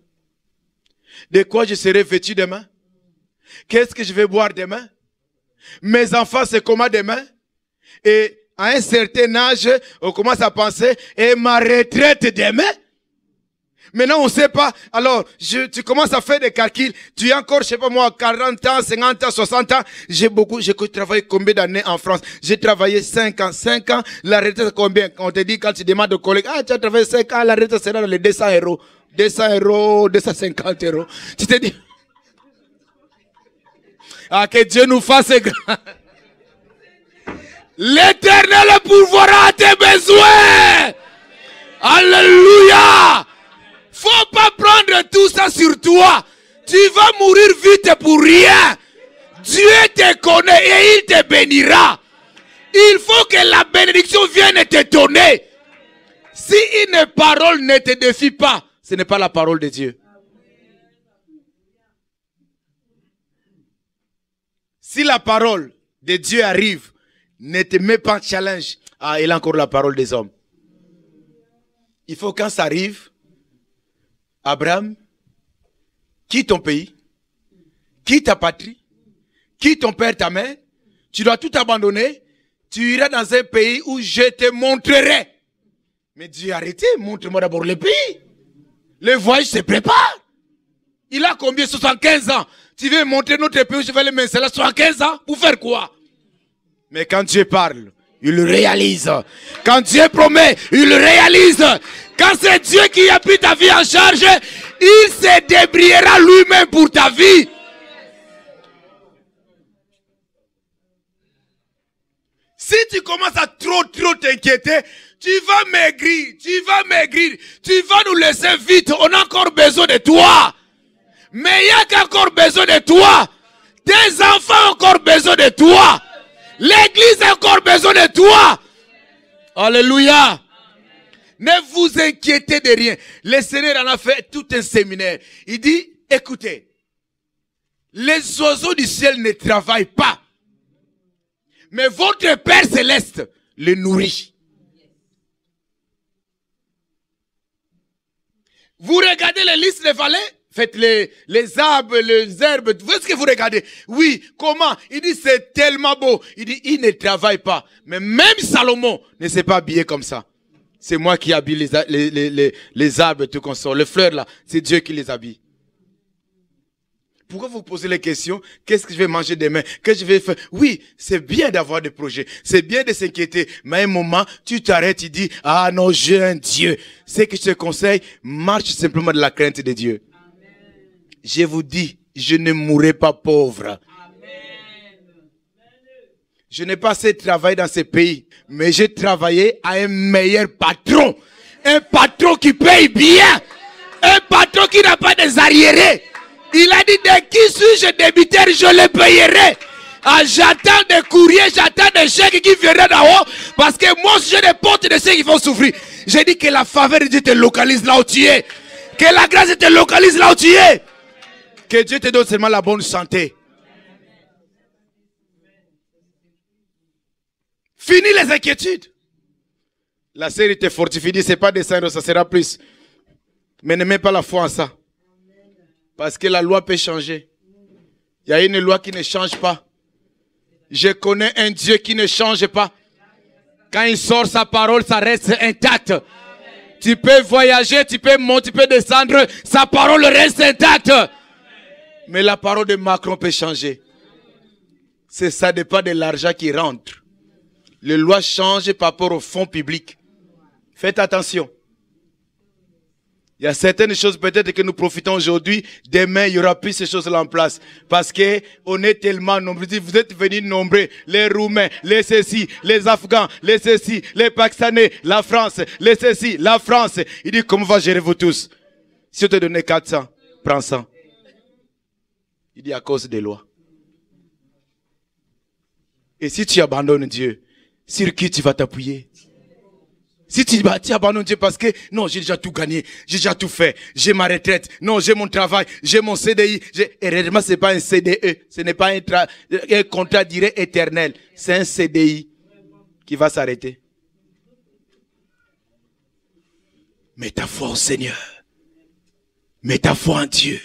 A: De quoi je serai vêtu demain? Qu'est-ce que je vais boire demain? Mes enfants, c'est comment demain? Et à un certain âge, on commence à penser, et ma retraite demain? Maintenant, on ne sait pas. Alors, tu commences à faire des calculs. Tu as encore, je sais pas moi, 40 ans, 50 ans, 60 ans. J'ai travaillé combien d'années en France? J'ai travaillé 5 ans. 5 ans, la retraite, c'est combien? On te dit, quand tu demandes aux collègues, ah, tu as travaillé 5 ans, la retraite sera dans les 200 euros. 200 euros, 250 euros. Tu te dis, ah, que Dieu nous fasse grand. L'Éternel pourvoira à tes besoins. Alléluia. Faut pas prendre tout ça sur toi. Tu vas mourir vite pour rien. Dieu te connaît et il te bénira. Il faut que la bénédiction vienne te donner. Si une parole ne te défie pas, ce n'est pas la parole de Dieu. Si la parole de Dieu arrive, ne te mets pas en challenge. Ah, il a encore la parole des hommes. Il faut quand ça arrive, Abraham, quitte ton pays, quitte ta patrie, quitte ton père, ta mère, tu dois tout abandonner, tu iras dans un pays où je te montrerai. Mais Dieu, arrêtez, montre-moi d'abord le pays. Le voyage se prépare. Il a combien? 75 ans. Tu veux montrer notre pays où je vais le mettre là, 75 ans? Pour faire quoi? Mais quand Dieu parle, il le réalise. Quand Dieu promet, il le réalise. Quand c'est Dieu qui a pris ta vie en charge, il se débrouillera lui-même pour ta vie. Si tu commences à trop t'inquiéter, tu vas maigrir, tu vas nous laisser vite. On a encore besoin de toi. Mais il y a qu'encore besoin de toi. Tes enfants ont encore besoin de toi. L'église a encore besoin de toi. Alléluia. Ne vous inquiétez de rien. Le Seigneur en a fait tout un séminaire. Il dit, écoutez, les oiseaux du ciel ne travaillent pas. Mais votre Père Céleste les nourrit. Vous regardez les listes des vallées, faites les arbres, les herbes, vous voyez ce que vous regardez? Oui, comment? Il dit c'est tellement beau. Il dit il ne travaille pas. Mais même Salomon ne s'est pas habillé comme ça. C'est moi qui habille les arbres, tout comme ça. Les fleurs là, c'est Dieu qui les habille. Pourquoi vous posez les questions? Qu'est-ce que je vais manger demain? Qu'est-ce que je vais faire? Oui, c'est bien d'avoir des projets. C'est bien de s'inquiéter. Mais à un moment, tu t'arrêtes, tu dis, ah non, j'ai un Dieu. Ce que je te conseille, marche simplement de la crainte de Dieu. Amen. Je vous dis, je ne mourrai pas pauvre. Amen. Je n'ai pas assez travaillé dans ce pays, mais j'ai travaillé à un meilleur patron. Un patron qui paye bien. Un patron qui n'a pas des arriérés. Il a dit, de qui suis-je débiteur, je le payerai. Ah, j'attends des courriers, j'attends des chèques qui viendront d'en haut. Parce que moi, j'ai des portes de ceux qui vont souffrir. J'ai dit que la faveur de Dieu te localise là où tu es. Que la grâce te localise là où tu es. Que Dieu te donne seulement la bonne santé. Fini les inquiétudes. La sœur était fortifiée, dit, c'est pas descendre, ça sera plus. Mais ne mets pas la foi en ça. Parce que la loi peut changer. Il y a une loi qui ne change pas. Je connais un Dieu qui ne change pas. Quand il sort sa parole, ça reste intact. Amen. Tu peux voyager, tu peux monter, tu peux descendre, sa parole reste intacte. Amen. Mais la parole de Macron peut changer. Ça dépend de l'argent qui rentre. Les lois changent par rapport au fonds public. Faites attention. Il y a certaines choses peut-être que nous profitons aujourd'hui. Demain, il n'y aura plus ces choses-là en place. Parce que on est tellement nombreux. Vous êtes venus nombreux. Les Roumains, les ceci, les Afghans, les ceci, les Pakistanais, la France, les ceci, la France. Il dit, comment va gérer vous tous? Si on te donnait 400, prends 100. Il dit, à cause des lois. Et si tu abandonnes Dieu, sur qui tu vas t'appuyer? Si tu abandonnes Dieu parce que, non, j'ai déjà tout gagné, j'ai déjà tout fait, j'ai ma retraite, non, j'ai mon travail, j'ai mon CDI, et réellement, ce n'est pas un CDE, ce n'est pas un contrat direct éternel, c'est un CDI qui va s'arrêter. Mets ta foi au Seigneur, mets ta foi en Dieu,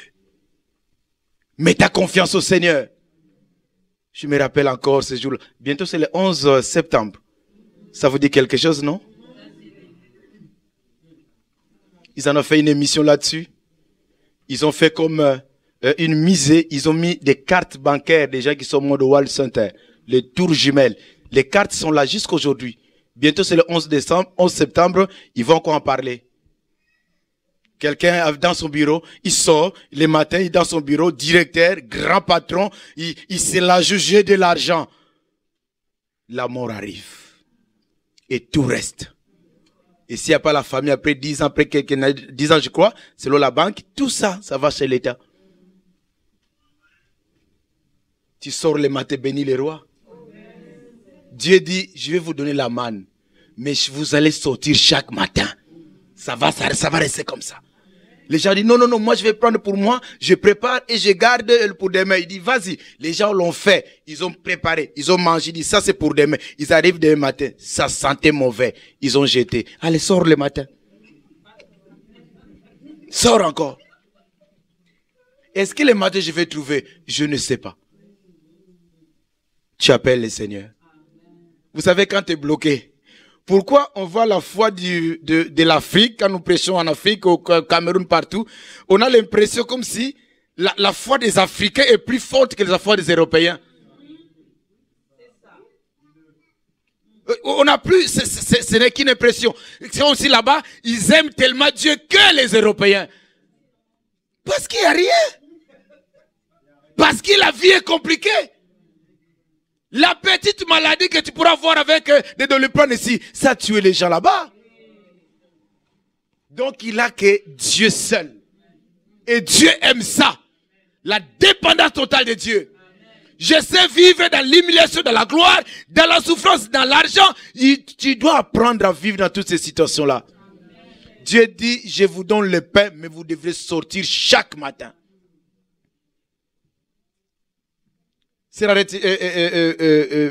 A: mets ta confiance au Seigneur. Je me rappelle encore ce jour-là, bientôt c'est le 11 septembre, ça vous dit quelque chose, non? Ils en ont fait une émission là-dessus. Ils ont fait comme une misée. Ils ont mis des cartes bancaires des gens qui sont morts au World Center. Les tours jumelles. Les cartes sont là jusqu'aujourd'hui. Bientôt c'est le 11 septembre. Ils vont encore en parler. Quelqu'un dans son bureau, il sort les matins, il est dans son bureau, directeur, grand patron, il s'est là jugé de l'argent. La mort arrive. Et tout reste. Et s'il n'y a pas la famille, après 10 ans, après 10 ans, je crois, selon la banque, tout ça, ça va chez l'État. Tu sors les matins, bénis les rois. Dieu dit, je vais vous donner la manne, mais vous allez sortir chaque matin. Ça va rester comme ça. Les gens disent, non, non, non, moi je vais prendre pour moi, je prépare et je garde pour demain. Il dit, vas-y. Les gens l'ont fait, ils ont préparé, ils ont mangé, ils disent, ça c'est pour demain. Ils arrivent demain matin, ça sentait mauvais, ils ont jeté. Allez, sors le matin. Sors encore. Est-ce que le matin je vais trouver? Je ne sais pas. Tu appelles le Seigneur. Vous savez quand tu es bloqué. Pourquoi on voit la foi de l'Afrique, quand nous prêchons en Afrique, au Cameroun, partout, on a l'impression comme si la foi des Africains est plus forte que la foi des Européens. On n'a plus, ce n'est qu'une impression. C'est aussi là-bas, ils aiment tellement Dieu que les Européens. Parce qu'il n'y a rien. Parce que la vie est compliquée. La petite maladie que tu pourras voir avec des doliprane ici, ça tue les gens là-bas. Donc il n'a que Dieu seul. Et Dieu aime ça. La dépendance totale de Dieu. Je sais vivre dans l'humiliation, dans la gloire, dans la souffrance, dans l'argent. Tu dois apprendre à vivre dans toutes ces situations-là. Dieu dit, je vous donne le pain, mais vous devrez sortir chaque matin. C'est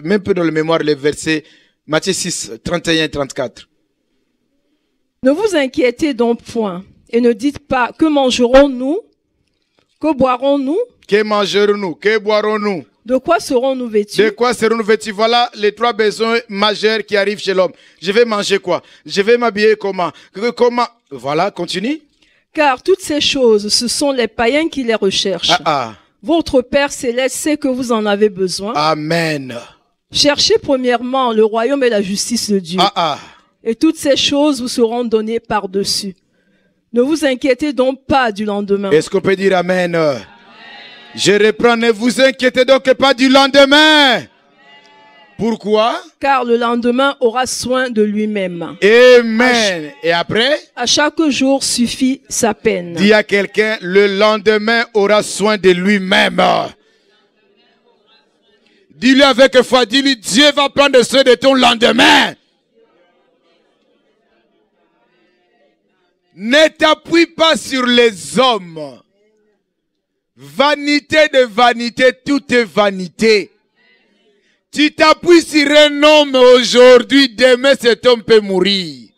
A: même peu dans le mémoire, les versets Matthieu 6, 31 et 34.
B: Ne vous inquiétez donc point et ne dites pas que mangerons-nous, que boirons-nous,
A: que mangerons-nous, que boirons-nous,
B: de quoi serons-nous vêtus.
A: De quoi serons-nous vêtus? Voilà les trois besoins majeurs qui arrivent chez l'homme. Je vais manger quoi? Je vais m'habiller comment? Voilà, continue.
B: Car toutes ces choses, ce sont les païens qui les recherchent. Votre Père Céleste sait que vous en avez besoin.
A: Amen.
B: Cherchez premièrement le royaume et la justice de Dieu. Et toutes ces choses vous seront données par-dessus. Ne vous inquiétez donc pas du lendemain.
A: Est-ce qu'on peut dire amen? Amen. Je reprends, ne vous inquiétez donc pas du lendemain. Amen. Pourquoi?
B: Car le lendemain aura soin de lui-même.
A: Amen. Et après?
B: À chaque jour suffit sa peine.
A: Dis à quelqu'un, le lendemain aura soin de lui-même. Dis-lui avec foi, dis-lui, Dieu va prendre soin de ton lendemain. Ne t'appuie pas sur les hommes. Vanité de vanité, tout est vanité. Tu t'appuies sur un homme aujourd'hui, demain cet homme peut mourir.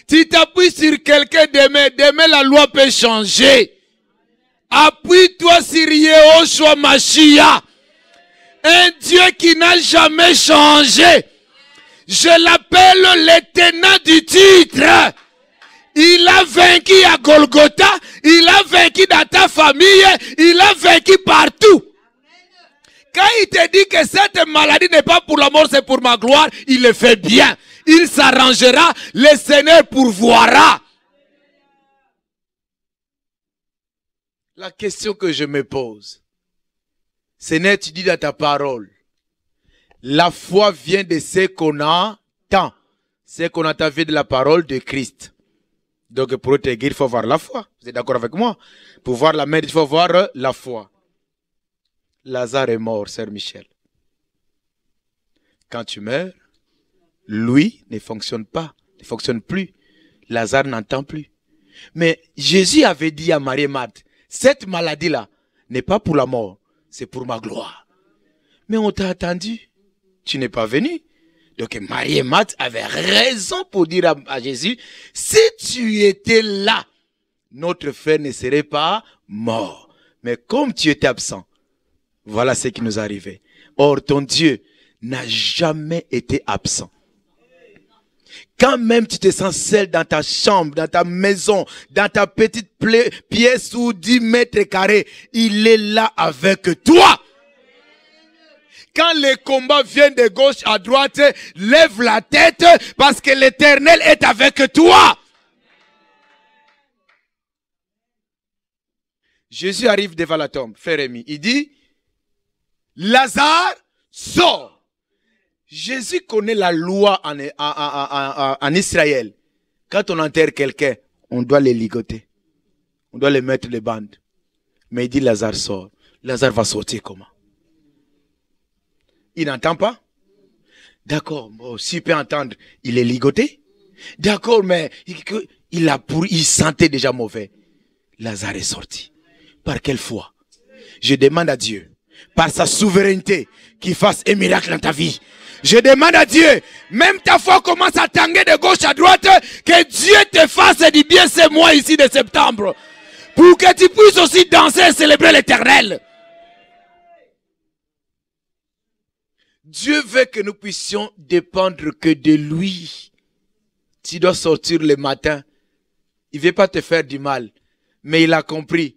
A: Tu t'appuies sur quelqu'un demain la loi peut changer. Appuie-toi sur Yehoshua Mashiach, un Dieu qui n'a jamais changé. Je l'appelle le tenant du titre. Il a vaincu à Golgotha, il a vaincu dans ta famille, il a vaincu partout. Quand il te dit que cette maladie n'est pas pour la mort, c'est pour ma gloire, il le fait bien. Il s'arrangera, le Seigneur pourvoira. La question que je me pose, Seigneur, tu dis dans ta parole, la foi vient de ce qu'on entend. Ce qu'on entend vient de la parole de Christ. Donc pour te guérir, il faut voir la foi. Vous êtes d'accord avec moi? Pour voir la main, il faut voir la foi. Lazare est mort, Sœur Michel. Quand tu meurs, lui ne fonctionne pas, ne fonctionne plus. Lazare n'entend plus. Mais Jésus avait dit à Marie et Marthe, cette maladie-là n'est pas pour la mort, c'est pour ma gloire. Mais on t'a attendu, tu n'es pas venu. Donc Marie et Marthe avaient raison pour dire à Jésus, si tu étais là, notre frère ne serait pas mort. Mais comme tu étais absent, voilà ce qui nous est arrivé. Or, ton Dieu n'a jamais été absent. Quand même tu te sens seul dans ta chambre, dans ta maison, dans ta petite pièce ou 10 mètres carrés, il est là avec toi. Quand les combats viennent de gauche à droite, lève la tête parce que l'Éternel est avec toi. Jésus arrive devant la tombe, frère Rémi. Il dit, Lazare, sort. Jésus connaît la loi en Israël. Quand on enterre quelqu'un, on doit les ligoter. On doit les mettre les bandes. Mais il dit, Lazare sort. Lazare va sortir comment? Il n'entend pas? D'accord, bon, s'il peut entendre, il est ligoté. D'accord, mais il sentait déjà mauvais. Lazare est sorti. Par quelle foi? Je demande à Dieu, par sa souveraineté, qu'il fasse un miracle dans ta vie. Je demande à Dieu, même ta foi commence à tanguer de gauche à droite, que Dieu te fasse du bien ce mois ici de septembre. Pour que tu puisses aussi danser et célébrer l'Éternel. Dieu veut que nous puissions dépendre que de lui. Tu dois sortir le matin. Il ne veut pas te faire du mal. Mais il a compris.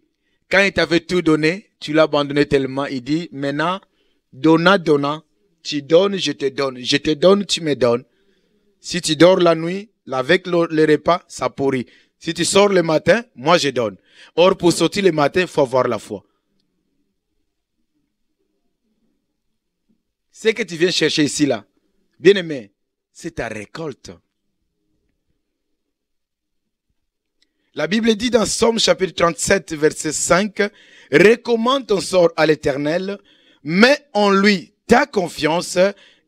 A: Quand il t'avait tout donné, tu l'as abandonné tellement. Il dit, maintenant, donnant. Tu donnes, je te donne. Je te donne, tu me donnes. Si tu dors la nuit, avec le repas, ça pourrit. Si tu sors le matin, moi je donne. Or, pour sortir le matin, il faut avoir la foi. Ce que tu viens chercher ici, là, bien-aimé, c'est ta récolte. La Bible dit dans Somme chapitre 37, verset 5, « Recommande ton sort à l'Éternel, mets en lui ta confiance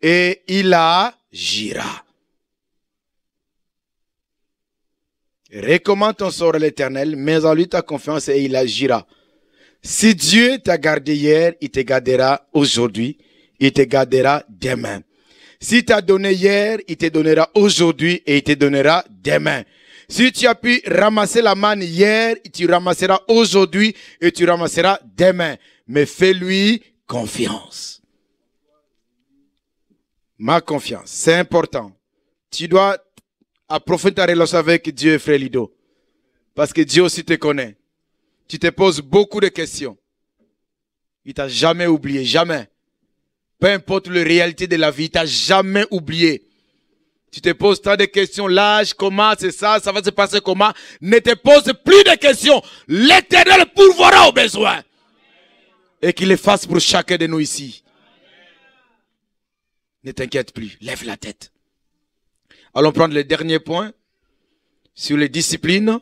A: et il agira. » Recommande ton sort à l'Éternel, mets en lui ta confiance et il agira. Si Dieu t'a gardé hier, il te gardera aujourd'hui. Il te gardera demain. Si tu as donné hier, il te donnera aujourd'hui et il te donnera demain. Si tu as pu ramasser la manne hier, tu ramasseras aujourd'hui et tu ramasseras demain. Mais fais-lui confiance. Ma confiance, c'est important. Tu dois approfondir ta relation avec Dieu, frère Lido. Parce que Dieu aussi te connaît. Tu te poses beaucoup de questions. Il t'a jamais oublié, jamais. Peu importe la réalité de la vie, tu n'as jamais oublié. Tu te poses tant de questions, l'âge, comment, c'est ça va se passer comment. Ne te pose plus de questions. L'Éternel pourvoira aux besoins. Et qu'il les fasse pour chacun de nous ici. Ne t'inquiète plus, lève la tête. Allons prendre le dernier point sur les disciplines.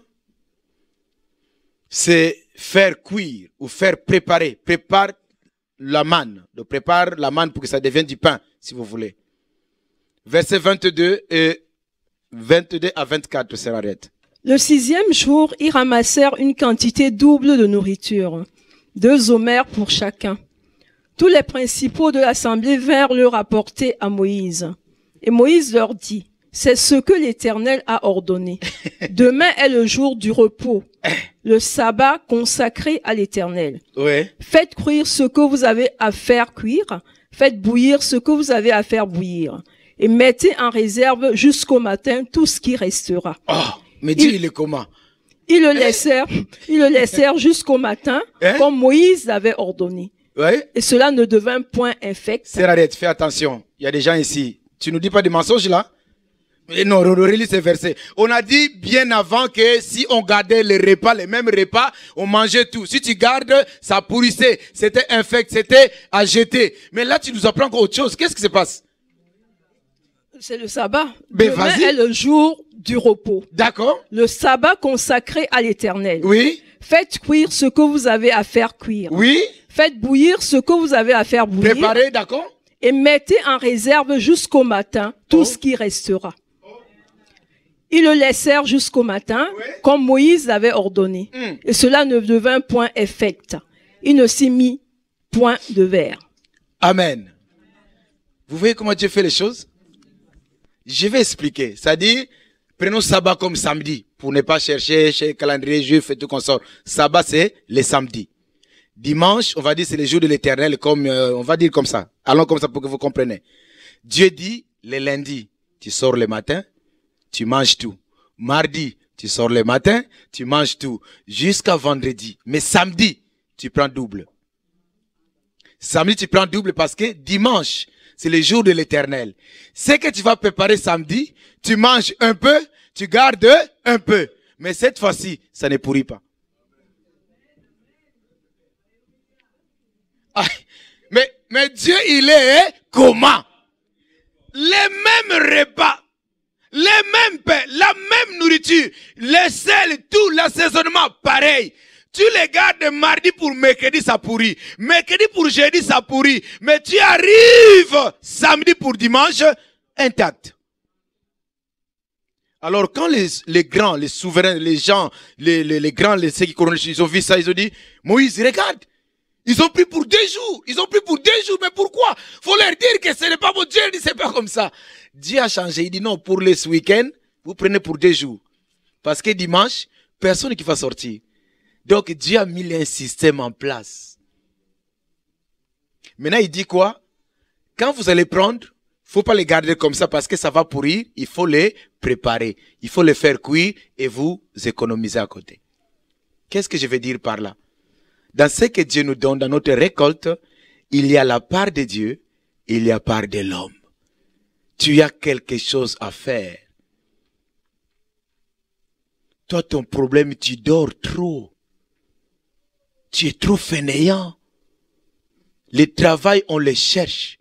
A: C'est faire cuire ou faire préparer. Prépare la manne. Donc prépare la manne pour que ça devienne du pain, si vous voulez. Versets 22 à 24, c'est l'arrête.
B: Le 6e jour, ils ramassèrent une quantité double de nourriture, 2 homères pour chacun. Tous les principaux de l'assemblée vinrent le rapporter à Moïse. Et Moïse leur dit, c'est ce que l'Éternel a ordonné. Demain est le jour du repos, le sabbat consacré à l'Éternel.
A: Oui.
B: Faites cuire ce que vous avez à faire cuire, faites bouillir ce que vous avez à faire bouillir, et mettez en réserve jusqu'au matin tout ce qui restera.
A: Oh, mais Dieu, il est comment?
B: Ils le laissèrent jusqu'au matin, comme Moïse l'avait ordonné.
A: Ouais.
B: Et cela ne devint point infect.
A: Sœur, arrête, fais attention. Il y a des gens ici. Tu nous dis pas des mensonges là? Mais non, relis ces versets. On a dit bien avant que si on gardait les repas, les mêmes repas, on mangeait tout. Si tu gardes, ça pourrissait. C'était infect, c'était à jeter. Mais là, tu nous apprends encore autre chose. Qu'est-ce qui se passe?
B: C'est le sabbat.
A: Mais
B: Demain
A: vas-y.
B: est le jour du repos.
A: D'accord.
B: Le sabbat consacré à l'Éternel.
A: Oui.
B: Faites cuire ce que vous avez à faire cuire.
A: Oui.
B: Faites bouillir ce que vous avez à faire bouillir.
A: Préparez, d'accord.
B: Et mettez en réserve jusqu'au matin tout ce qui restera. Ils le laissèrent jusqu'au matin, comme Moïse l'avait ordonné. Et cela ne devint point infect. Il ne s'y mit point de verre.
A: Amen. Vous voyez comment Dieu fait les choses? Je vais expliquer. C'est-à-dire, prenons sabbat comme samedi, pour ne pas chercher chez le calendrier juif et tout qu'on sort. Sabbat, c'est les samedis. Dimanche, on va dire, c'est le jour de l'Éternel, comme on va dire comme ça. Allons comme ça pour que vous compreniez. Dieu dit, les lundis, tu sors le matin, tu manges tout. Mardi, tu sors le matin, tu manges tout. Jusqu'à vendredi. Mais samedi, tu prends double. Samedi, tu prends double parce que dimanche, c'est le jour de l'Éternel. Ce que tu vas préparer samedi, tu manges un peu, tu gardes un peu. Mais cette fois-ci, ça ne pourrit pas. Ah, mais Dieu, il est comment? Les mêmes repas, les mêmes pains, la même nourriture, le sel, tout l'assaisonnement, pareil. Tu les gardes mardi pour mercredi, ça pourrit. Mercredi pour jeudi, ça pourrit. Mais tu arrives samedi pour dimanche, intact. Alors quand les grands, les souverains, les gens, les grands, ceux qui couronnent, ils ont vu ça, ils ont dit, Moïse, regarde. Ils ont pris pour 2 jours. Ils ont pris pour 2 jours. Mais pourquoi? Faut leur dire que ce n'est pas mon Dieu. Il dit, c'est pas comme ça. Dieu a changé. Il dit, non, pour ce week-end, vous prenez pour 2 jours. Parce que dimanche, personne qui va sortir. Donc, Dieu a mis un système en place. Maintenant, il dit quoi? Quand vous allez prendre, faut pas les garder comme ça parce que ça va pourrir. Il faut les préparer. Il faut les faire cuire et vous économiser à côté. Qu'est-ce que je veux dire par là? Dans ce que Dieu nous donne, dans notre récolte, il y a la part de Dieu, il y a la part de l'homme. Tu as quelque chose à faire. Toi, ton problème, tu dors trop. Tu es trop fainéant. Le travail, on le cherche.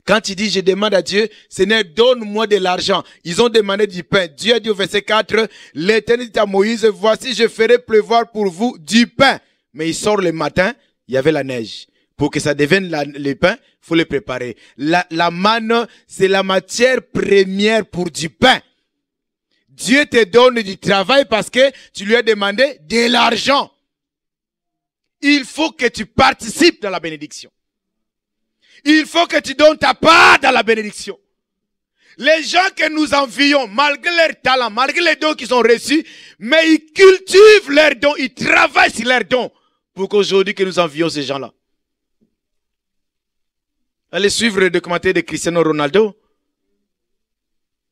A: Quand tu dis, je demande à Dieu, Seigneur, donne-moi de l'argent. Ils ont demandé du pain. Dieu a dit au verset 4, l'Éternel dit à Moïse, voici, je ferai pleuvoir pour vous du pain. Mais il sort le matin, il y avait la neige. Pour que ça devienne le pain, il faut le préparer. La manne, c'est la matière première pour du pain. Dieu te donne du travail parce que tu lui as demandé de l'argent. Il faut que tu participes dans la bénédiction. Il faut que tu donnes ta part dans la bénédiction. Les gens que nous envions, malgré leur talent, malgré les dons qu'ils ont reçus, mais ils cultivent leurs dons, ils travaillent sur leurs dons. Pour qu'aujourd'hui que nous envions ces gens-là. Allez suivre le documentaire de Cristiano Ronaldo.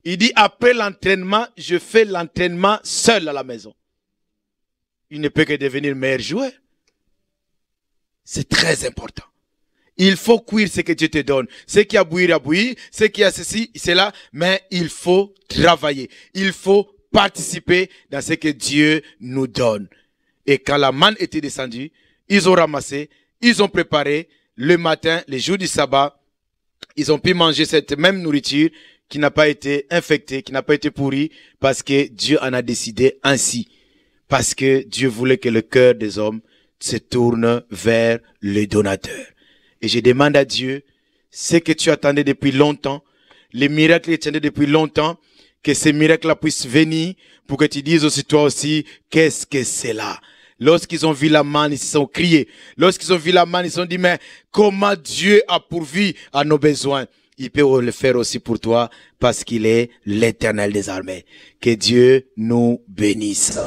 A: Il dit, après l'entraînement, je fais l'entraînement seul à la maison. Il ne peut que devenir meilleur joueur. C'est très important. Il faut cuire ce que Dieu te donne. Ce qui a bouillir, ce qui a ceci, cela, mais il faut travailler. Il faut participer dans ce que Dieu nous donne. Et quand la manne était descendue, ils ont ramassé, ils ont préparé le matin, les jours du sabbat, ils ont pu manger cette même nourriture qui n'a pas été infectée, qui n'a pas été pourrie, parce que Dieu en a décidé ainsi. Parce que Dieu voulait que le cœur des hommes se tourne vers le donateur. Et je demande à Dieu, ce que tu attendais depuis longtemps, les miracles que tu attendais depuis longtemps, que ces miracles-là puissent venir pour que tu dises aussi toi aussi, qu'est-ce que c'est là? Lorsqu'ils ont vu la manne, ils se sont criés. Lorsqu'ils ont vu la manne, ils se sont dit, mais comment Dieu a pourvu à nos besoins? Il peut le faire aussi pour toi parce qu'il est l'Éternel des armées. Que Dieu nous bénisse.